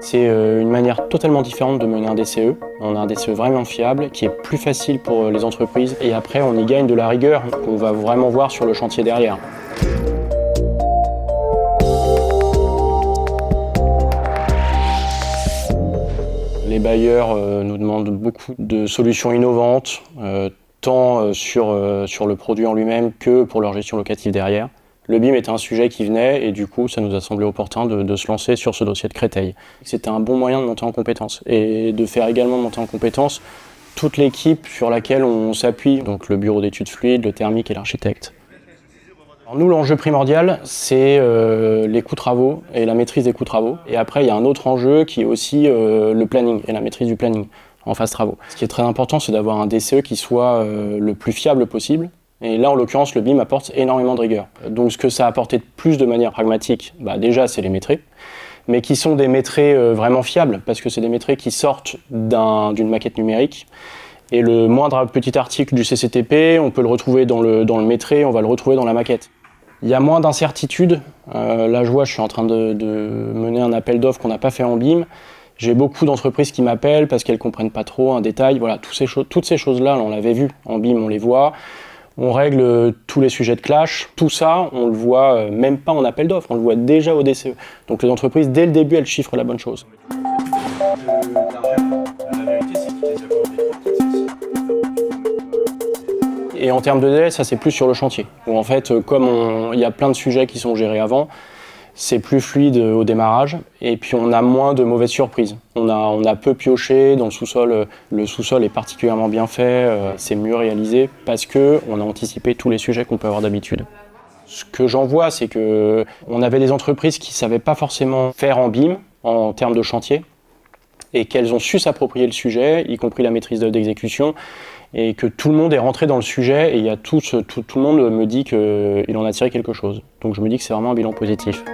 C'est une manière totalement différente de mener un DCE. On a un DCE vraiment fiable, qui est plus facile pour les entreprises. Et après, on y gagne de la rigueur qu'on va vraiment voir sur le chantier derrière. Les bailleurs nous demandent beaucoup de solutions innovantes, tant sur le produit en lui-même que pour leur gestion locative derrière. Le BIM était un sujet qui venait et du coup ça nous a semblé opportun de se lancer sur ce dossier de Créteil. C'était un bon moyen de monter en compétence et de faire également monter en compétence toute l'équipe sur laquelle on s'appuie, donc le bureau d'études fluides, le thermique et l'architecte. Nous, l'enjeu primordial, c'est les coûts travaux et la maîtrise des coûts travaux. Et après, il y a un autre enjeu qui est aussi le planning et la maîtrise du planning en phase travaux. Ce qui est très important, c'est d'avoir un DCE qui soit le plus fiable possible. Et là, en l'occurrence, le BIM apporte énormément de rigueur. Donc ce que ça a apporté de plus de manière pragmatique, déjà, c'est les métrés, mais qui sont des métrés vraiment fiables, parce que c'est des métrés qui sortent d'une maquette numérique. Et le moindre petit article du CCTP, on peut le retrouver dans le métré, on va le retrouver dans la maquette. Il y a moins d'incertitudes. Là, je suis en train de mener un appel d'offres qu'on n'a pas fait en BIM. J'ai beaucoup d'entreprises qui m'appellent parce qu'elles ne comprennent pas trop un détail. Voilà, toutes ces choses-là, on l'avait vu. En BIM, on les voit. On règle tous les sujets de clash. Tout ça, on le voit même pas en appel d'offres, on le voit déjà au DCE. Donc les entreprises, dès le début, elles chiffrent la bonne chose. Et en termes de délai, ça c'est plus sur le chantier. Où en fait, comme il y a plein de sujets qui sont gérés avant, c'est plus fluide au démarrage et puis on a moins de mauvaises surprises. On a peu pioché dans le sous-sol. Le sous-sol est particulièrement bien fait, c'est mieux réalisé parce qu'on a anticipé tous les sujets qu'on peut avoir d'habitude. Ce que j'en vois, c'est qu'on avait des entreprises qui ne savaient pas forcément faire en BIM en termes de chantier et qu'elles ont su s'approprier le sujet, y compris la maîtrise d'exécution, et que tout le monde est rentré dans le sujet et tout le monde me dit qu'il en a tiré quelque chose. Donc je me dis que c'est vraiment un bilan positif.